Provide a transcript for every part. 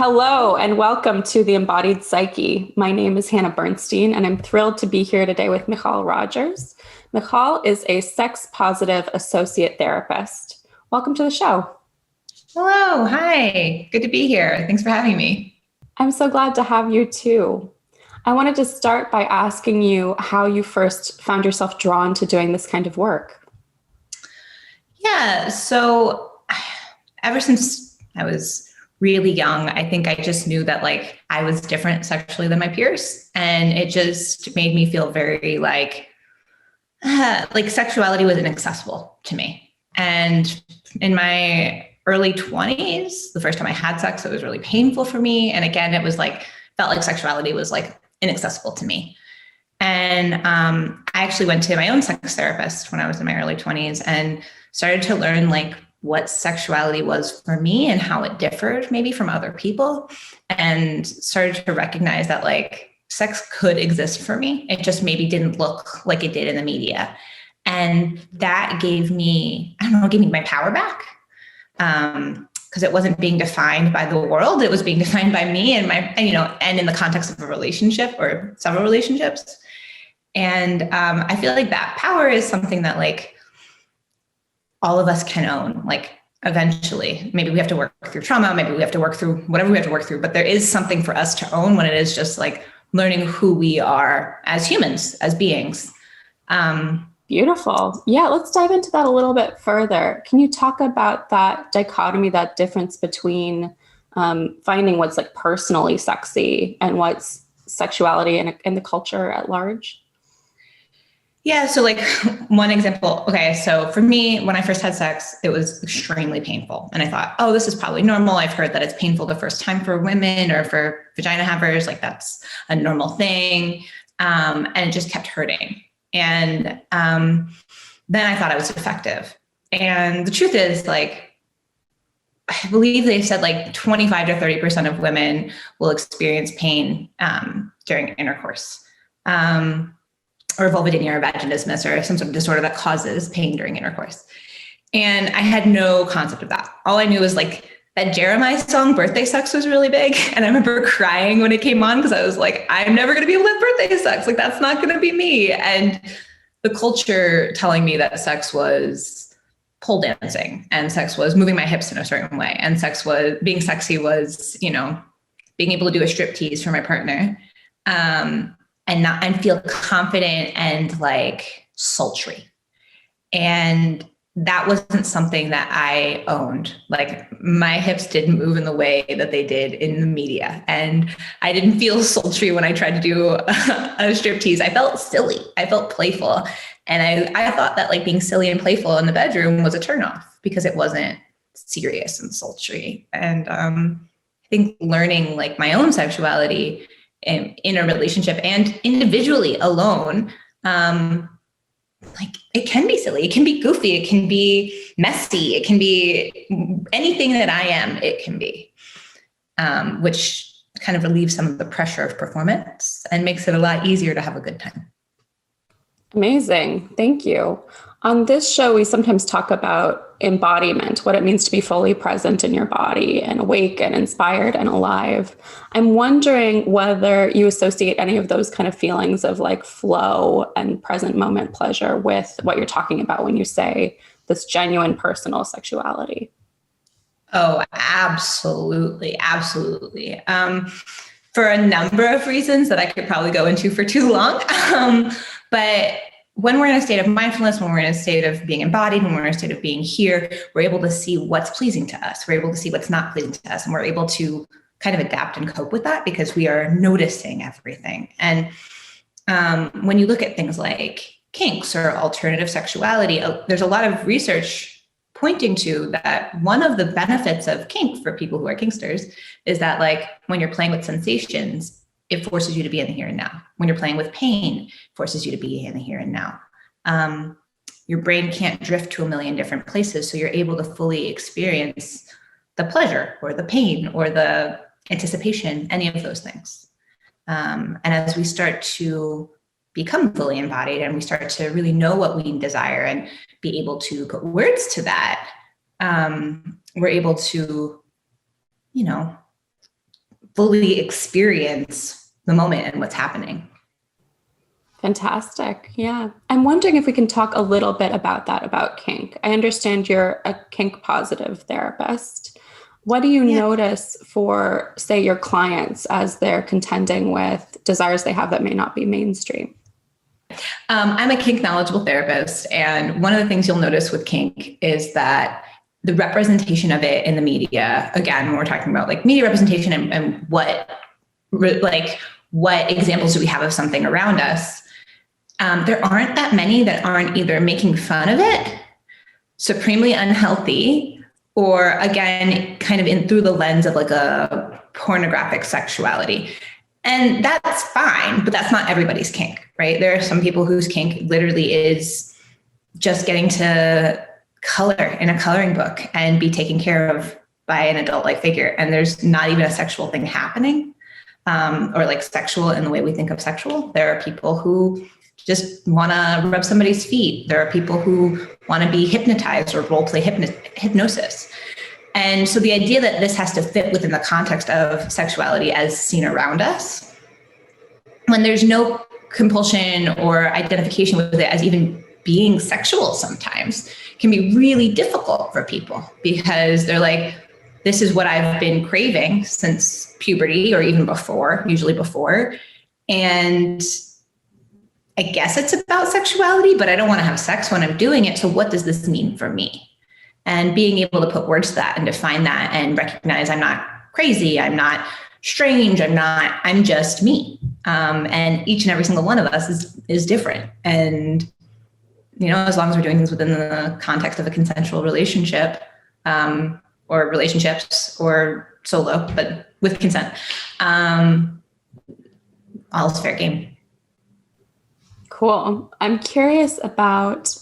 Hello and welcome to The Embodied Psyche. My name is Hannah Bernstein and I'm thrilled to be here today with Michal Rogers. Michal is a sex-positive associate therapist. Welcome to the show. Hello, hi, good to be here. Thanks for having me. I'm so glad to have you too. I wanted to start by asking you how you first found yourself drawn to doing this kind of work. Yeah, so ever since I was really young, I think I just knew that I was different sexually than my peers. And it just made me feel very like sexuality was inaccessible to me. And in my early 20s, the first time I had sex, it was really painful for me. And again, it was felt like sexuality was inaccessible to me. And I actually went to my own sex therapist when I was in my early 20s and started to learn what sexuality was for me and how it differed maybe from other people, and started to recognize that sex could exist for me. It just maybe didn't look like it did in the media. And that gave me my power back. Because it wasn't being defined by the world. It was being defined by me and and in the context of a relationship or several relationships. And I feel like that power is something that all of us can own. Eventually, maybe we have to work through trauma, maybe we have to work through whatever we have to work through, but there is something for us to own when it is just learning who we are as humans, as beings. Beautiful. Yeah, let's dive into that a little bit further. Can you talk about that dichotomy, that difference between finding what's personally sexy and what's sexuality in the culture at large? Yeah. So one example. Okay. So for me, when I first had sex, it was extremely painful. And I thought, oh, this is probably normal. I've heard that it's painful the first time for women or for vagina havers. That's a normal thing. And it just kept hurting. And then I thought I was defective. And the truth is, I believe they said 25 to 30% of women will experience pain during intercourse, or vulvodynia or vaginismus or some sort of disorder that causes pain during intercourse. And I had no concept of that. All I knew was that Jeremiah song, Birthday Sex, was really big. And I remember crying when it came on because I was I'm never going to be able to have birthday sex. That's not going to be me. And the culture telling me that sex was pole dancing and sex was moving my hips in a certain way. And sex was being sexy was, being able to do a strip tease for my partner. And feel confident and sultry. And that wasn't something that I owned. My hips didn't move in the way that they did in the media. And I didn't feel sultry when I tried to do a strip tease. I felt silly. I felt playful. And I thought that being silly and playful in the bedroom was a turnoff because it wasn't serious and sultry. And I think learning my own sexuality in a relationship and individually alone, it can be silly, it can be goofy, it can be messy, it can be anything that I am, it can be, which kind of relieves some of the pressure of performance and makes it a lot easier to have a good time. Amazing. Thank you. On this show, we sometimes talk about embodiment, what it means to be fully present in your body and awake and inspired and alive. I'm wondering whether you associate any of those kind of feelings of flow and present moment pleasure with what you're talking about when you say this genuine personal sexuality. Oh, absolutely. Absolutely. For a number of reasons that I could probably go into for too long. But when we're in a state of mindfulness, when we're in a state of being embodied, when we're in a state of being here, we're able to see what's pleasing to us. We're able to see what's not pleasing to us. And we're able to kind of adapt and cope with that because we are noticing everything. And when you look at things like kinks or alternative sexuality, there's a lot of research pointing to that one of the benefits of kink for people who are kinksters is that when you're playing with sensations, it forces you to be in the here and now. When you're playing with pain, it forces you to be in the here and now. Your brain can't drift to a million different places, so you're able to fully experience the pleasure or the pain or the anticipation, any of those things. And as we start to become fully embodied and we start to really know what we desire and be able to put words to that, we're able to, fully experience the moment and what's happening. Fantastic. Yeah. I'm wondering if we can talk a little bit about that, about kink. I understand you're a kink positive therapist. What do you notice for, say, your clients as they're contending with desires they have that may not be mainstream? I'm a kink knowledgeable therapist. And one of the things you'll notice with kink is that the representation of it in the media, again, when we're talking about like media representation and what examples do we have of something around us, there aren't that many that aren't either making fun of it, supremely unhealthy, or again, kind of in through the lens of like a pornographic sexuality. And that's fine, but that's not everybody's kink, right? There are some people whose kink literally is just getting to color in a coloring book and be taken care of by an adult-like figure. And there's not even a sexual thing happening, or like sexual in the way we think of sexual. There are people who just want to rub somebody's feet. There are people who want to be hypnotized or role play hypnosis. And so the idea that this has to fit within the context of sexuality as seen around us, when there's no compulsion or identification with it as even being sexual sometimes, can be really difficult for people because they're like, this is what I've been craving since puberty or even before, usually before. And I guess it's about sexuality, but I don't want to have sex when I'm doing it. So what does this mean for me? And being able to put words to that and define that and recognize I'm not crazy, I'm not strange, I'm just me. And each and every single one of us is different. And, you know, as long as we're doing things within the context of a consensual relationship, or relationships or solo, but with consent, all is fair game. Cool. I'm curious about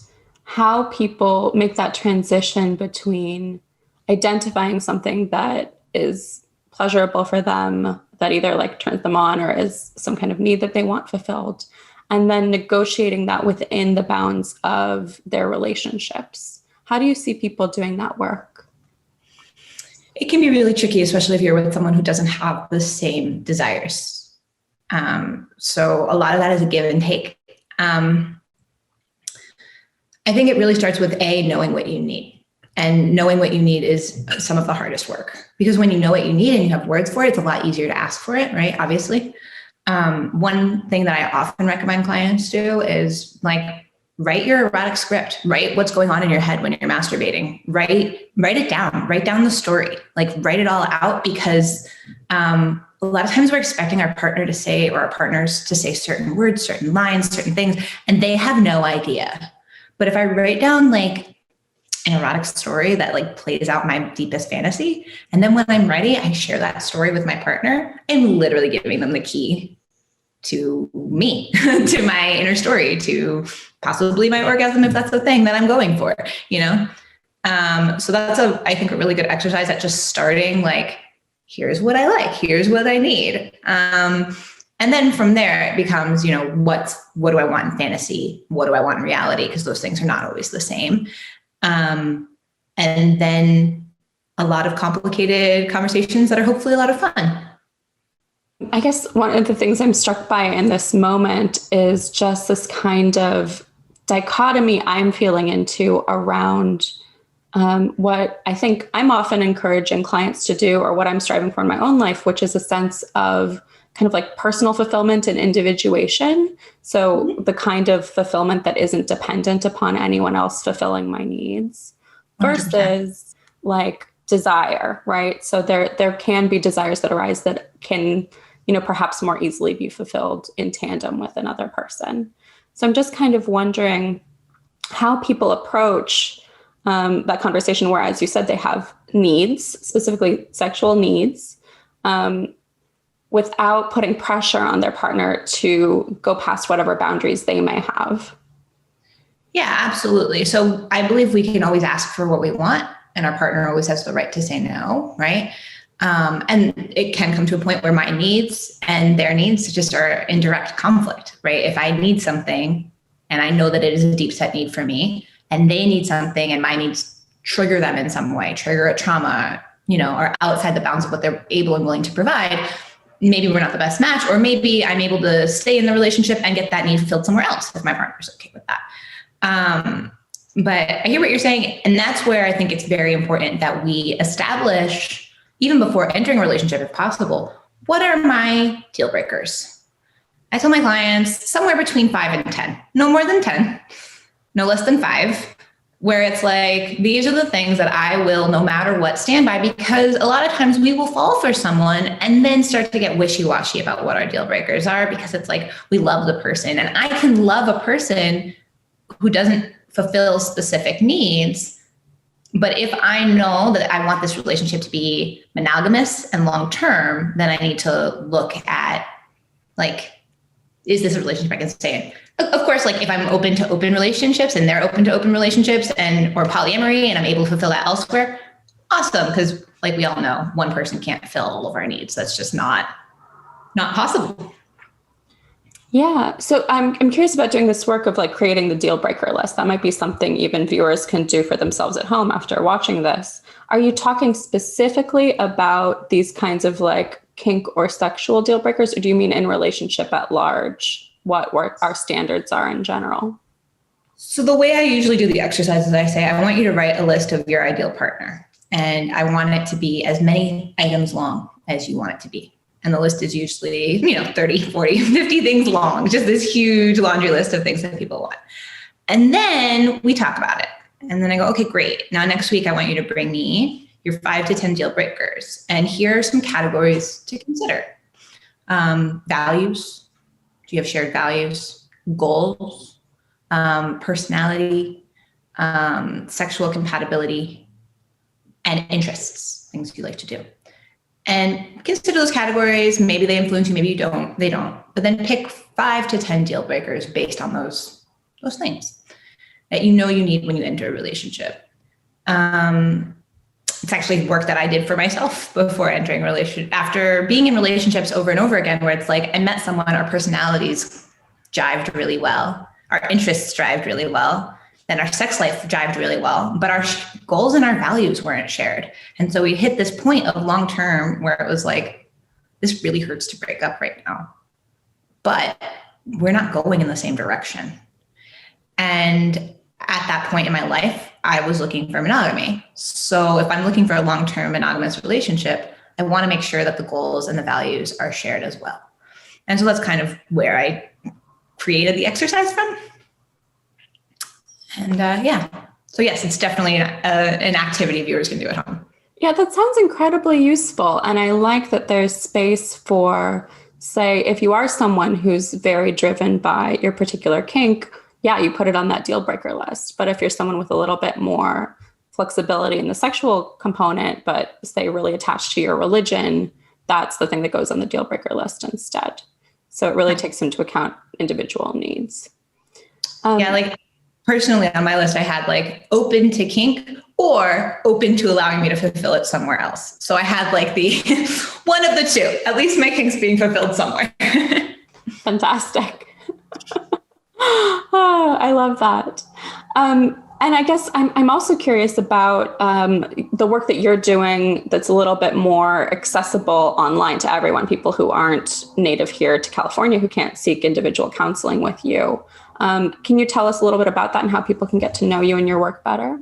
how people make that transition between identifying something that is pleasurable for them, that either like turns them on or is some kind of need that they want fulfilled, and then negotiating that within the bounds of their relationships. How do you see people doing that work? It can be really tricky, especially if you're with someone who doesn't have the same desires. So a lot of that is a give and take. I think it really starts with knowing what you need. And knowing what you need is some of the hardest work, because when you know what you need and you have words for it, it's a lot easier to ask for it, right? Obviously. One thing that I often recommend clients do is like, write your erotic script, write what's going on in your head when you're masturbating, write it down, write down the story, like write it all out, because a lot of times we're expecting our partner to say, or our partners to say certain words, certain lines, certain things, and they have no idea. But if I write down like an erotic story that like plays out my deepest fantasy, and then when I'm ready, I share that story with my partner, I'm literally giving them the key to me, to my inner story, to possibly my orgasm, if that's the thing that I'm going for, you know? So that's I think a really good exercise at just starting, like, here's what I like, here's what I need. And then from there it becomes, you know, what do I want in fantasy? What do I want in reality? Because those things are not always the same. And then a lot of complicated conversations that are hopefully a lot of fun. I guess one of the things I'm struck by in this moment is just this kind of dichotomy I'm feeling into around what I think I'm often encouraging clients to do, or what I'm striving for in my own life, which is a sense of kind of like personal fulfillment and individuation. So the kind of fulfillment that isn't dependent upon anyone else fulfilling my needs, versus 100%. Like desire, right? So there can be desires that arise that can, you know, perhaps more easily be fulfilled in tandem with another person. So I'm just kind of wondering how people approach that conversation where, as you said, they have needs, specifically sexual needs, without putting pressure on their partner to go past whatever boundaries they may have. Yeah, absolutely. So I believe we can always ask for what we want, and our partner always has the right to say no, right? And it can come to a point where my needs and their needs just are in direct conflict, right? If I need something and I know that it is a deep set need for me, and they need something and my needs trigger them in some way, trigger a trauma, are outside the bounds of what they're able and willing to provide, maybe we're not the best match, or maybe I'm able to stay in the relationship and get that need fulfilled somewhere else if my partner's okay with that. But I hear what you're saying. And that's where I think it's very important that we establish, even before entering a relationship, if possible, what are my deal breakers? I tell my clients somewhere between 5 and 10, no more than 10, no less than 5, where it's like, these are the things that I will, no matter what, stand by, because a lot of times we will fall for someone and then start to get wishy-washy about what our deal breakers are, because it's like, we love the person, and I can love a person who doesn't fulfill specific needs. But if I know that I want this relationship to be monogamous and long-term, then I need to look at, like, is this a relationship I can stay in? Of course, like if I'm open to open relationships and they're open to open relationships or polyamory and I'm able to fulfill that elsewhere, awesome. Because like we all know, one person can't fill all of our needs. That's just not possible. Yeah. So I'm curious about doing this work of like creating the deal breaker list. That might be something even viewers can do for themselves at home after watching this. Are you talking specifically about these kinds of like kink or sexual deal breakers, or do you mean in relationship at large, what our standards are in general? So the way I usually do the exercise is I say, I want you to write a list of your ideal partner, and I want it to be as many items long as you want it to be. And the list is usually, 30, 40, 50 things long, just this huge laundry list of things that people want. And then we talk about it. And then I go, okay, great. Now next week, I want you to bring me your 5 to 10 deal breakers. And here are some categories to consider. Values. Do you have shared values? Goals, personality, sexual compatibility, and interests, things you like to do. And consider those categories. Maybe they influence you, maybe you don't, they don't. But then pick 5 to 10 deal breakers based on those things that you need when you enter a relationship. It's actually work that I did for myself before entering a relationship. After being in relationships over and over again, where it's like I met someone, our personalities jived really well, our interests jived really well, then our sex life jived really well, but our goals and our values weren't shared. And so we hit this point of long term where it was like, this really hurts to break up right now, but we're not going in the same direction. And at that point in my life, I was looking for monogamy. So if I'm looking for a long-term monogamous relationship, I want to make sure that the goals and the values are shared as well. And so that's kind of where I created the exercise from. And so yes, it's definitely an activity viewers can do at home. Yeah, that sounds incredibly useful. And I like that there's space for, say, if you are someone who's very driven by your particular kink, yeah, you put it on that deal breaker list. But if you're someone with a little bit more flexibility in the sexual component, but say really attached to your religion, that's the thing that goes on the deal breaker list instead. So it really takes into account individual needs. Like personally on my list, I had like open to kink or open to allowing me to fulfill it somewhere else. So I had like the one of the two, at least my kink's being fulfilled somewhere. Fantastic. Oh, I love that. And I guess I'm also curious about the work that you're doing that's a little bit more accessible online to everyone, people who aren't native here to California, who can't seek individual counseling with you. Can you tell us a little bit about that and how people can get to know you and your work better?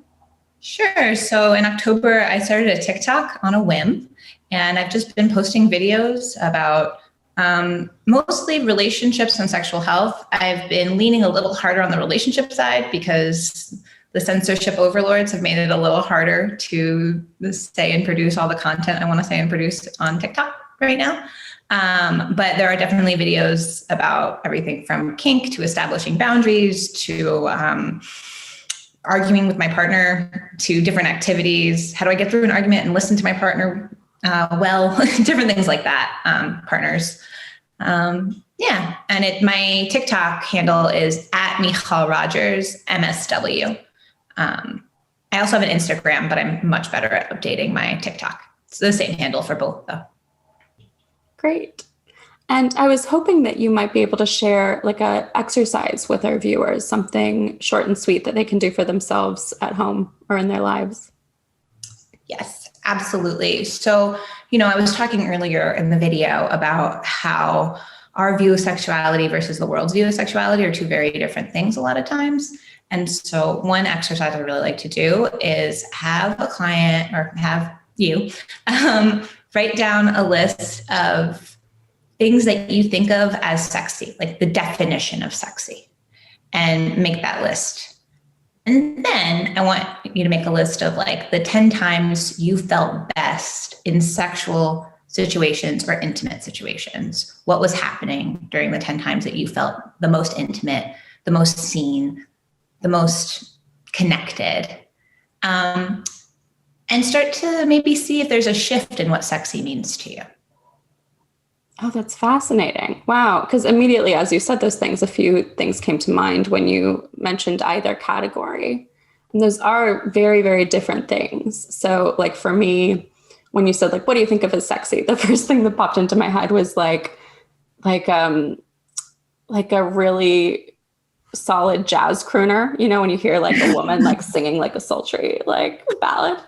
Sure. So in October, I started a TikTok on a whim, and I've just been posting videos about mostly relationships and sexual health. I've been leaning a little harder on the relationship side because the censorship overlords have made it a little harder to say and produce all the content I want to say and produce on TikTok right now. But there are definitely videos about everything from kink to establishing boundaries to arguing with my partner to different activities. How do I get through an argument and listen to my partner different things like that, partners. And my TikTok handle is at Michal Rogers, MSW. I also have an Instagram, but I'm much better at updating my TikTok. It's the same handle for both though. Great. And I was hoping that you might be able to share like a exercise with our viewers, something short and sweet that they can do for themselves at home or in their lives. Yes, Absolutely. So, I was talking earlier in the video about how our view of sexuality versus the world's view of sexuality are two very different things a lot of times. And so one exercise I really like to do is have a client or have you write down a list of things that you think of as sexy, like the definition of sexy, and make that list. And then I want you to make a list of like the 10 times you felt best in sexual situations or intimate situations. What was happening during the 10 times that you felt the most intimate, the most seen, the most connected? And start to maybe see if there's a shift in what sexy means to you. Oh, that's fascinating. Wow. Because immediately, as you said those things, a few things came to mind when you mentioned either category. And those are very, very different things. So like for me, when you said like, what do you think of as sexy? The first thing that popped into my head was like a really solid jazz crooner, when you hear like a woman like singing like a sultry like ballad.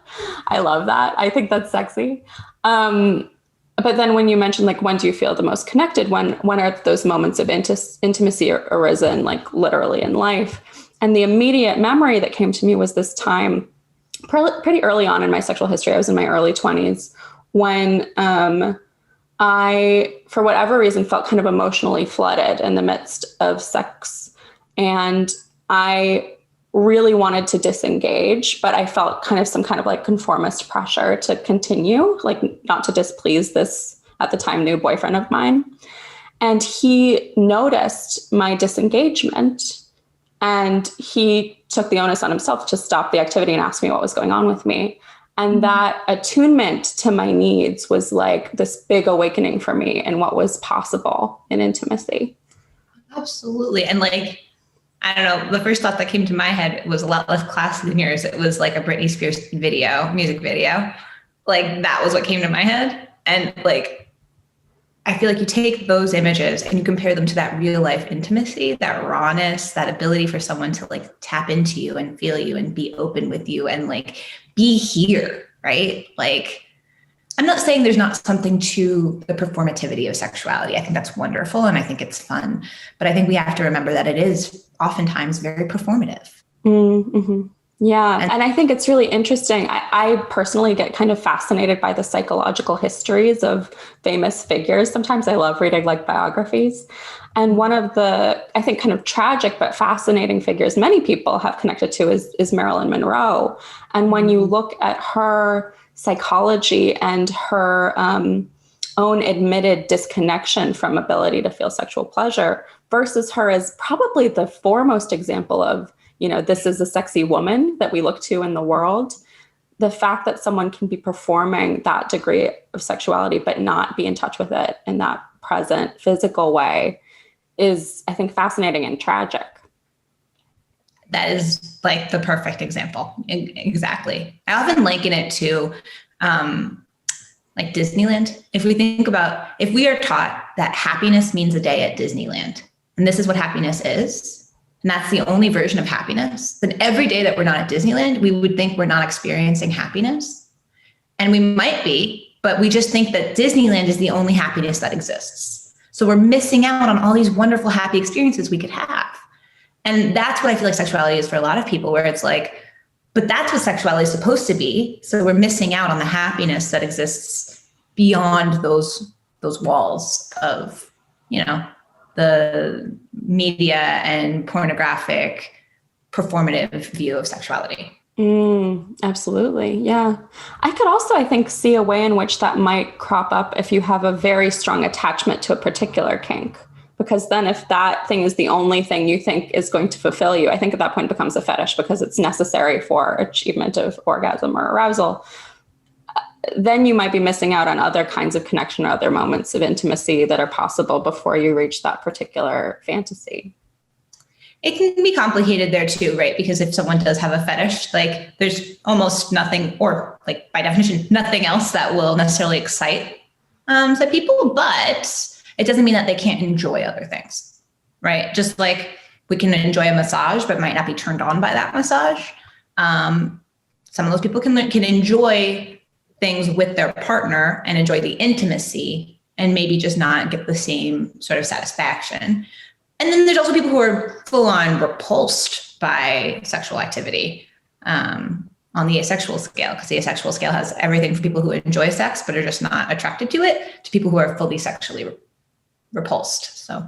I love that. I think that's sexy. But then when you mentioned like, when do you feel the most connected? When are those moments of intimacy arisen, like literally in life? And the immediate memory that came to me was this time pretty early on in my sexual history. I was in my early 20s when I, for whatever reason, felt kind of emotionally flooded in the midst of sex. And I really wanted to disengage, but I felt kind of some kind of like conformist pressure to continue, like not to displease this at the time new boyfriend of mine. And he noticed my disengagement and he took the onus on himself to stop the activity and ask me what was going on with me. And that attunement to my needs was like this big awakening for me and what was possible in intimacy. Absolutely. And like, I don't know, the first thought that came to my head was a lot less classy than yours. It was like a Britney Spears music video. Like that was what came to my head. And like, I feel like you take those images and you compare them to that real life intimacy, that rawness, that ability for someone to like tap into you and feel you and be open with you and like be here, right? Like, I'm not saying there's not something to the performativity of sexuality. I think that's wonderful and I think it's fun. But I think we have to remember that it is oftentimes very performative. Mm-hmm. Yeah. And I think it's really interesting. I personally get kind of fascinated by the psychological histories of famous figures. Sometimes I love reading like biographies. And one of the, I think, kind of tragic but fascinating figures many people have connected to is Marilyn Monroe. And when you look at her psychology and her own admitted disconnection from ability to feel sexual pleasure versus her as probably the foremost example of, this is a sexy woman that we look to in the world. The fact that someone can be performing that degree of sexuality but not be in touch with it in that present physical way is, I think, fascinating and tragic. That is like the perfect example. Exactly. I often liken it to like Disneyland. If we think about, if we are taught that happiness means a day at Disneyland, and this is what happiness is, and that's the only version of happiness, then every day that we're not at Disneyland, we would think we're not experiencing happiness. And we might be, but we just think that Disneyland is the only happiness that exists. So we're missing out on all these wonderful, happy experiences we could have. And that's what I feel like sexuality is for a lot of people, where it's like, but that's what sexuality is supposed to be. So we're missing out on the happiness that exists beyond those walls of, the media and pornographic performative view of sexuality. Absolutely. Yeah. I could also, I think, see a way in which that might crop up if you have a very strong attachment to a particular kink. Because then if that thing is the only thing you think is going to fulfill you, I think at that point it becomes a fetish because it's necessary for achievement of orgasm or arousal. Then you might be missing out on other kinds of connection or other moments of intimacy that are possible before you reach that particular fantasy. It can be complicated there too, right? Because if someone does have a fetish, like there's almost nothing, or like by definition, nothing else that will necessarily excite some people, but it doesn't mean that they can't enjoy other things, right? Just like we can enjoy a massage, but might not be turned on by that massage. Some of those people can enjoy things with their partner and enjoy the intimacy and maybe just not get the same sort of satisfaction. And then there's also people who are full on repulsed by sexual activity on the asexual scale, because the asexual scale has everything from people who enjoy sex but are just not attracted to it to people who are fully sexually repulsed. So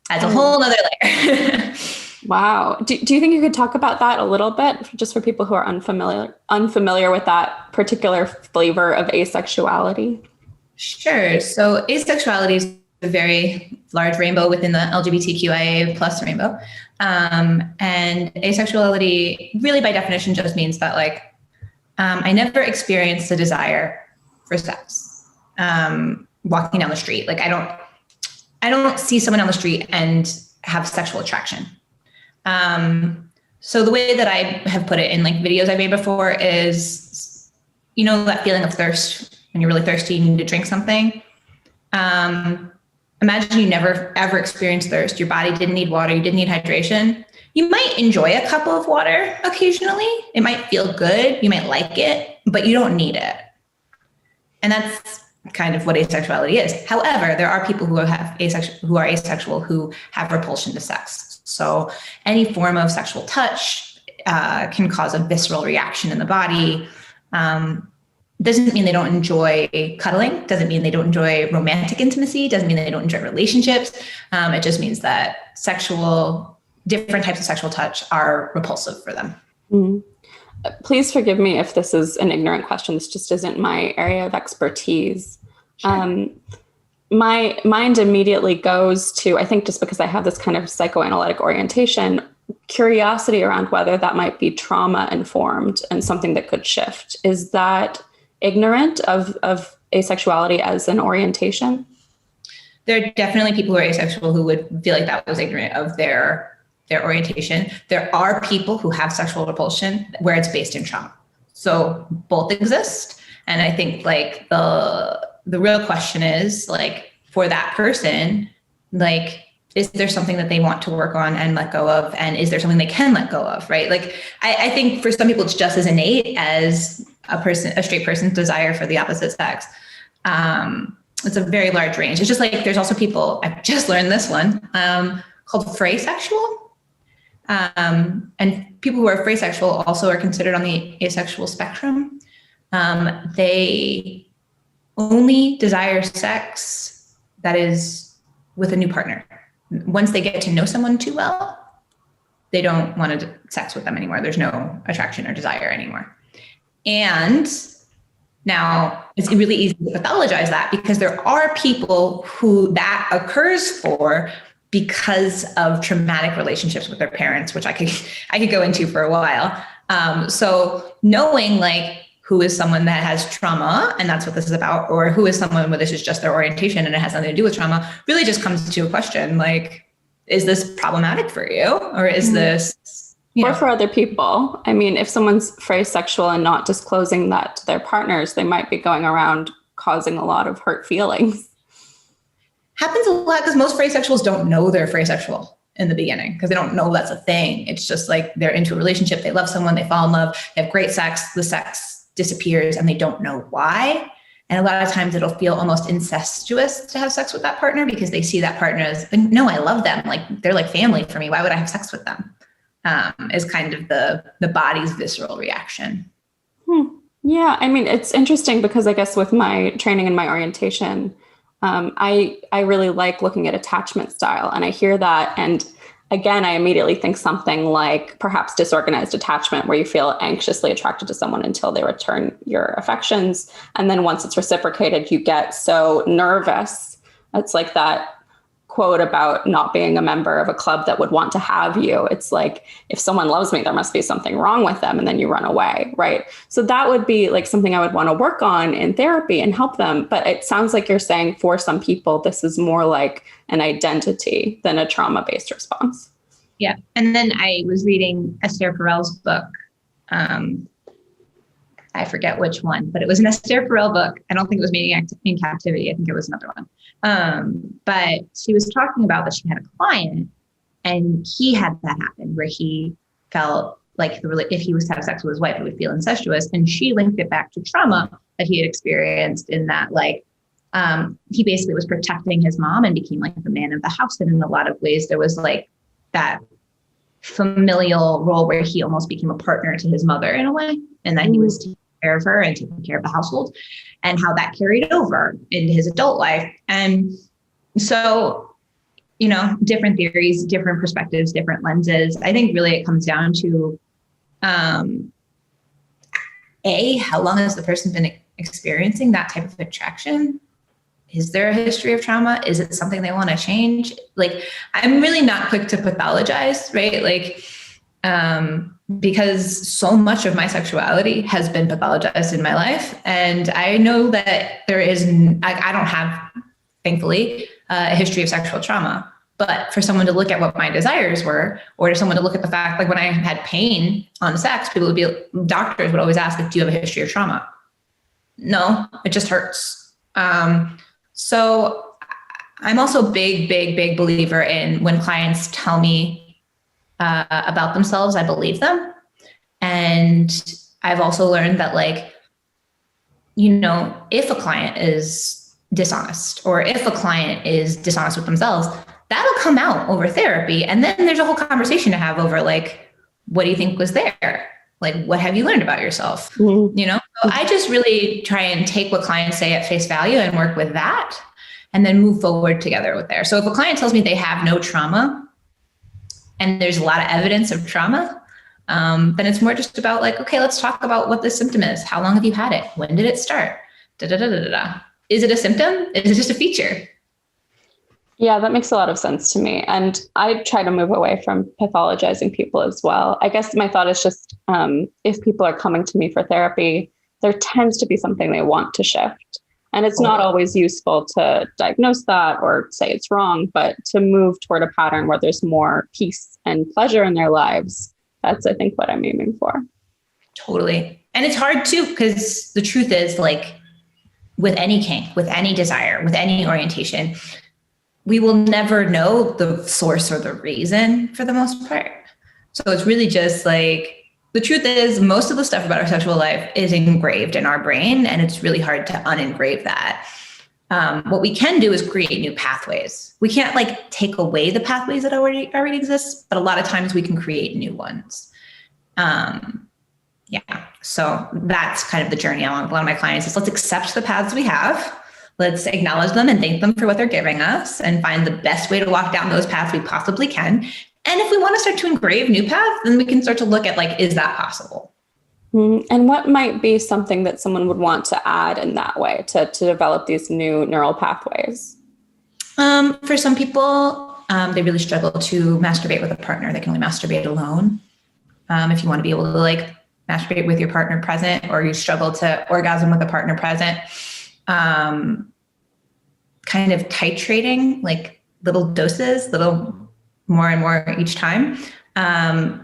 adds a whole other layer. Wow. Do you think you could talk about that a little bit, just for people who are unfamiliar with that particular flavor of asexuality? Sure. So asexuality is a very large rainbow within the LGBTQIA plus rainbow. And asexuality really by definition just means that like, I never experienced the desire for sex, walking down the street. Like I don't see someone on the street and have sexual attraction. So the way that I have put it in like videos I've made before is, you know, that feeling of thirst when you're really thirsty and you need to drink something. Imagine you never ever experienced thirst. Your body didn't need water. You didn't need hydration. You might enjoy a cup of water occasionally. It might feel good. You might like it, but you don't need it. And that's kind of what asexuality is. However, there are people who are asexual who have repulsion to sex. So any form of sexual touch can cause a visceral reaction in the body. Doesn't mean they don't enjoy cuddling. Doesn't mean they don't enjoy romantic intimacy. Doesn't mean they don't enjoy relationships. It just means that different types of sexual touch are repulsive for them. Mm-hmm. Please forgive me if this is an ignorant question. This just isn't my area of expertise. Sure. My mind immediately goes to, I think just because I have this kind of psychoanalytic orientation, curiosity around whether that might be trauma informed and something that could shift. Is that ignorant of asexuality as an orientation? There are definitely people who are asexual who would feel like that was ignorant of their orientation. There are people who have sexual repulsion where it's based in trauma. So both exist. And I think like the real question is like for that person, like, is there something that they want to work on and let go of? And is there something they can let go of, right? Like, I think for some people, it's just as innate as a straight person's desire for the opposite sex. It's a very large range. It's just like, there's also people, I've just learned this one, called phrasexual. And people who are phrasexual also are considered on the asexual spectrum. They only desire sex that is with a new partner. Once they get to know someone too well, they don't want to sex with them anymore. There's no attraction or desire anymore. And now it's really easy to pathologize that because there are people who that occurs for because of traumatic relationships with their parents, which I could go into for a while. So knowing like who is someone that has trauma, and that's what this is about, or who is someone where this is just their orientation and it has nothing to do with trauma, really just comes to a question like, is this problematic for you? Or is this, or for other people? I mean, if someone's phrasexual and not disclosing that to their partners, they might be going around causing a lot of hurt feelings. Happens a lot because most phrasexuals don't know they're phrasexual in the beginning because they don't know that's a thing. It's just like they're into a relationship, they love someone, they fall in love, they have great sex, the sex disappears and they don't know why. And a lot of times it'll feel almost incestuous to have sex with that partner because they see that partner as, no, I love them. Like they're like family for me. Why would I have sex with them? Is kind of the body's visceral reaction. Yeah. I mean, it's interesting because I guess with my training and my orientation, I really like looking at attachment style, and I hear that. And again, I immediately think something like perhaps disorganized attachment, where you feel anxiously attracted to someone until they return your affections. And then once it's reciprocated, you get so nervous. It's like that quote about not being a member of a club that would want to have you. It's like, if someone loves me, there must be something wrong with them. And then you run away, right? So that would be like something I would want to work on in therapy and help them. But it sounds like you're saying for some people, this is more like an identity than a trauma-based response. Yeah. And then I was reading Esther Perel's book. I forget which one, but it was an Esther Perel book. I don't think it was Mating in Captivity. I think it was another one. But she was talking about that she had a client and he had that happen where he felt like if he was to have sex with his wife, it would feel incestuous. And she linked it back to trauma that he had experienced, in that like he basically was protecting his mom and became like the man of the house. And in a lot of ways, there was like that familial role where he almost became a partner to his mother in a way, and that he was taking care of her and taking care of the household, and how that carried over into his adult life. And so, you know, different theories, different perspectives, different lenses. I think really it comes down to, how long has the person been experiencing that type of attraction? Is there a history of trauma? Is it something they want to change? Like, I'm really not quick to pathologize, right? Like, because so much of my sexuality has been pathologized in my life. And I know that there is, I don't have, thankfully, a history of sexual trauma. But for someone to look at what my desires were, or to someone to look at the fact, like when I had pain on sex, doctors would always ask, like, do you have a history of trauma? No, it just hurts. So I'm also a big believer in when clients tell me about themselves, I believe them. And I've also learned that, like, you know, if a client is dishonest, or if a client is dishonest with themselves, that'll come out over therapy. And then there's a whole conversation to have over, like, what do you think was there? Like, what have you learned about yourself? Mm-hmm. You know, so I just really try and take what clients say at face value and work with that, and then move forward together with there. So if a client tells me they have no trauma and there's a lot of evidence of trauma, then it's more just about like, okay, let's talk about what the symptom is. How long have you had it? When did it start? Is it a symptom? Is it just a feature? Yeah, that makes a lot of sense to me. And I try to move away from pathologizing people as well. I guess my thought is just, if people are coming to me for therapy, there tends to be something they want to shift. And it's not always useful to diagnose that or say it's wrong, but to move toward a pattern where there's more peace and pleasure in their lives. That's, I think, what I'm aiming for. Totally. And it's hard too, because the truth is, like, with any kink, with any desire, with any orientation, we will never know the source or the reason for the most part. So it's really just like, the truth is, most of the stuff about our sexual life is engraved in our brain, and it's really hard to unengrave that. What we can do is create new pathways. We can't like take away the pathways that already exist, but a lot of times we can create new ones. So that's kind of the journey I want with a lot of my clients is, let's accept the paths we have. Let's acknowledge them and thank them for what they're giving us, and find the best way to walk down those paths we possibly can. And if we want to start to engrave new paths, then we can start to look at, like, is that possible? And what might be something that someone would want to add in that way to develop these new neural pathways? For some people, they really struggle to masturbate with a partner. They can only masturbate alone. If you want to be able to like masturbate with your partner present, or you struggle to orgasm with a partner present, kind of titrating, like little doses, little more and more each time,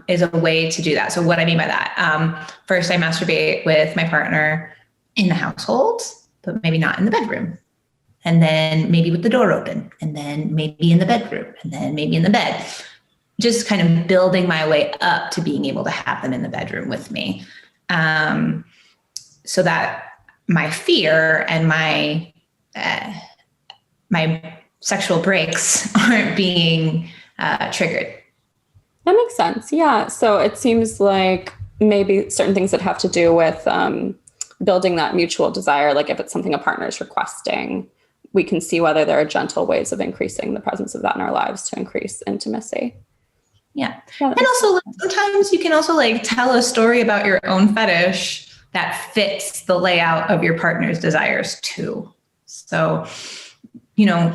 is a way to do that. So what I mean by that, first I masturbate with my partner in the household, but maybe not in the bedroom. And then maybe with the door open, and then maybe in the bedroom, and then maybe in the bed. Just kind of building my way up to being able to have them in the bedroom with me. So that my fear and my sexual breaks aren't being triggered. That makes sense. Yeah. So it seems like maybe certain things that have to do with building that mutual desire, like if it's something a partner is requesting, we can see whether there are gentle ways of increasing the presence of that in our lives to increase intimacy. Yeah. And also sometimes you can also like tell a story about your own fetish that fits the layout of your partner's desires too. So, you know,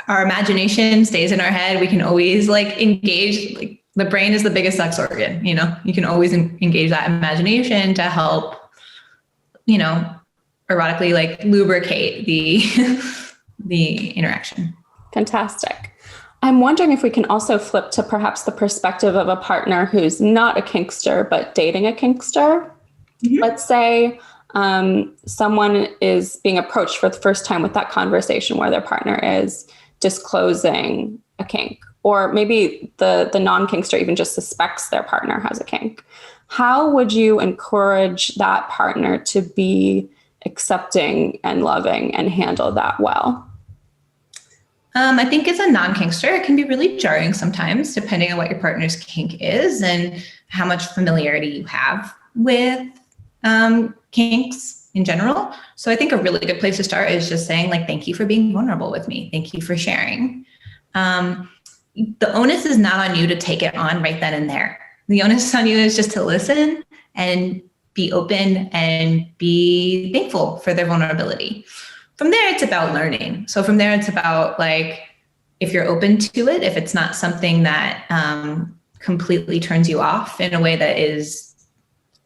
our imagination stays in our head. We can always like engage, like the brain is the biggest sex organ, you know, you can always engage that imagination to help, you know, erotically like lubricate the interaction. Fantastic. I'm wondering if we can also flip to perhaps the perspective of a partner who's not a kinkster, but dating a kinkster. Mm-hmm. Let's say someone is being approached for the first time with that conversation where their partner is disclosing a kink, or maybe the non-kinkster even just suspects their partner has a kink. How would you encourage that partner to be accepting and loving and handle that well? I think as a non-kinkster, it can be really jarring sometimes, depending on what your partner's kink is and how much familiarity you have with kinks in general. So I think a really good place to start is just saying, like, thank you for being vulnerable with me. Thank you for sharing. The onus is not on you to take it on right then and there. The onus on you is just to listen and be open and be thankful for their vulnerability. From there, it's about learning. So from there, it's about, like, if you're open to it, if it's not something that completely turns you off in a way that is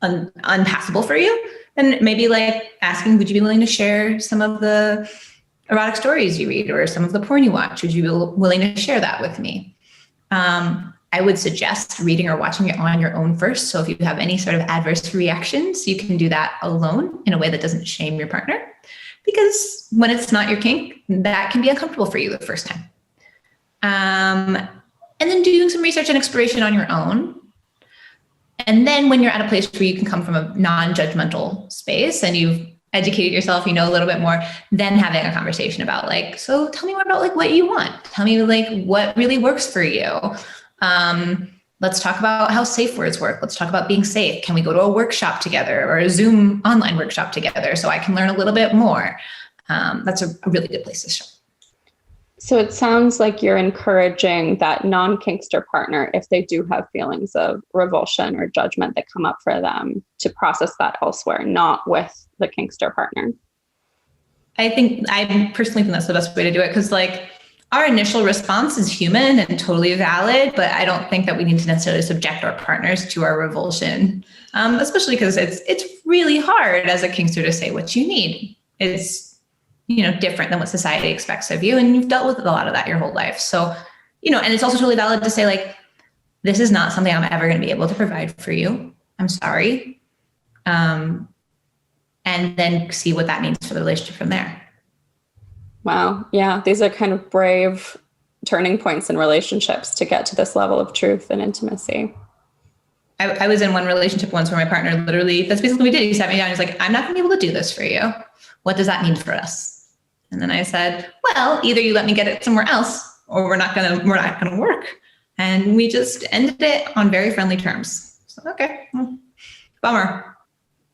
unpassable for you, then maybe like asking, would you be willing to share some of the erotic stories you read or some of the porn you watch? Would you be willing to share that with me? I would suggest reading or watching it on your own first. So if you have any sort of adverse reactions, you can do that alone in a way that doesn't shame your partner. Because when it's not your kink, that can be uncomfortable for you the first time. And then doing some research and exploration on your own. And then when you're at a place where you can come from a non-judgmental space and you've educated yourself, you know a little bit more, then having a conversation about, like, so tell me more about, like, what you want. Tell me, like, what really works for you. Let's talk about how safe words work. Let's talk about being safe. Can we go to a workshop together or a Zoom online workshop together so I can learn a little bit more? That's a really good place to start. So it sounds like you're encouraging that non-kinkster partner, if they do have feelings of revulsion or judgment that come up for them, to process that elsewhere, not with the kinkster partner. I personally think that's the best way to do it, because, like, our initial response is human and totally valid, but I don't think that we need to necessarily subject our partners to our revulsion, especially because it's really hard as a kinkster to say what you need. It's, different than what society expects of you, and you've dealt with a lot of that your whole life. So, and it's also totally valid to say, like, this is not something I'm ever going to be able to provide for you. I'm sorry. And then see what that means for the relationship from there. Wow. Yeah. These are kind of brave turning points in relationships to get to this level of truth and intimacy. I was in one relationship once where my partner literally, that's basically what we did. He sat me down. He's like, I'm not going to be able to do this for you. What does that mean for us? And then I said, well, either you let me get it somewhere else or we're not going to work. And we just ended it on very friendly terms. So, okay. Bummer.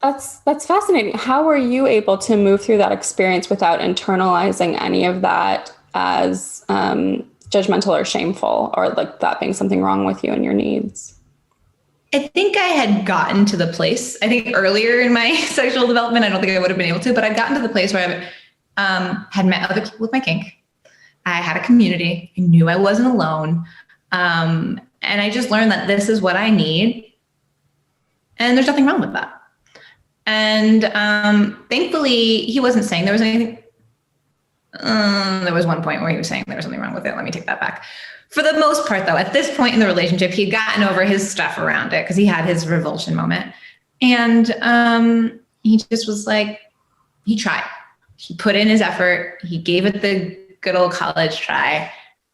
That's fascinating. How were you able to move through that experience without internalizing any of that as judgmental or shameful, or like that being something wrong with you and your needs? I think I had gotten to the place, I think earlier in my sexual development, I don't think I would have been able to, but I'd gotten to the place where I had met other people with my kink. I had a community. I knew I wasn't alone. And I just learned that this is what I need. And there's nothing wrong with that. And thankfully, he wasn't saying there was anything. There was one point where he was saying there was something wrong with it. Let me take that back. For the most part, though, at this point in the relationship, he'd gotten over his stuff around it because he had his revulsion moment. And he just was like, he tried. He put in his effort. He gave it the good old college try.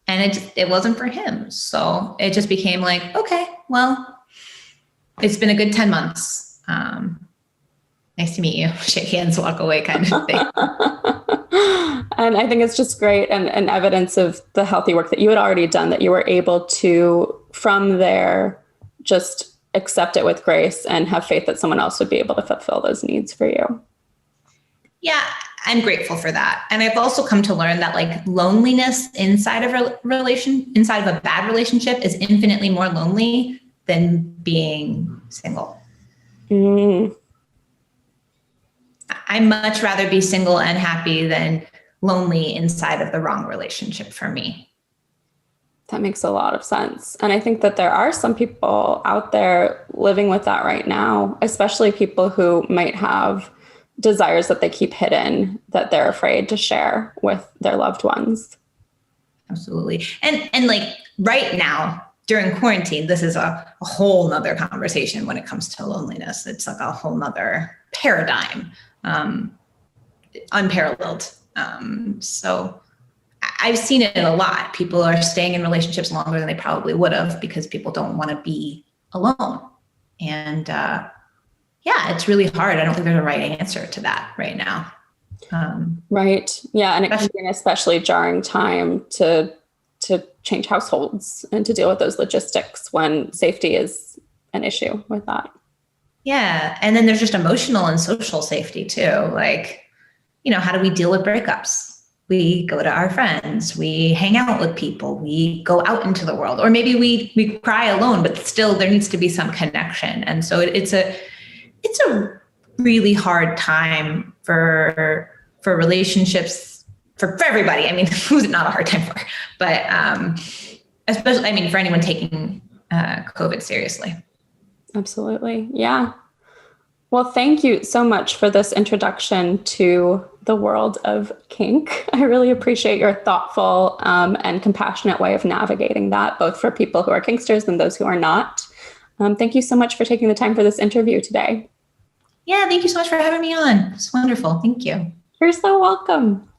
And it wasn't for him. So it just became like, okay, well, it's been a good 10 months. Nice to meet you. Shake hands, walk away kind of thing. And I think it's just great and evidence of the healthy work that you had already done, that you were able to, from there, just accept it with grace and have faith that someone else would be able to fulfill those needs for you. Yeah, I'm grateful for that. And I've also come to learn that, like, loneliness inside of a bad relationship is infinitely more lonely than being single. Mm. I'd much rather be single and happy than lonely inside of the wrong relationship for me. That makes a lot of sense. And I think that there are some people out there living with that right now, especially people who might have desires that they keep hidden, that they're afraid to share with their loved ones. Absolutely. And like right now, during quarantine, this is a whole nother conversation when it comes to loneliness. It's like a whole nother paradigm, unparalleled. So I've seen it a lot. People are staying in relationships longer than they probably would have because people don't want to be alone. And yeah, it's really hard. I don't think there's a right answer to that right now. Right. Yeah. And it can be an especially jarring time to change households and to deal with those logistics when safety is an issue with that. Yeah. And then there's just emotional and social safety too. Like, how do we deal with breakups? We go to our friends, we hang out with people, we go out into the world, or maybe we cry alone, but still there needs to be some connection. And so it's a really hard time for relationships, for everybody. I mean, who's it not a hard time for? But especially, I mean, for anyone taking COVID seriously. Absolutely. Yeah. Well, thank you so much for this introduction to the world of kink. I really appreciate your thoughtful and compassionate way of navigating that, both for people who are kinksters and those who are not. Thank you so much for taking the time for this interview today. Yeah, thank you so much for having me on. It's wonderful. Thank you. You're so welcome.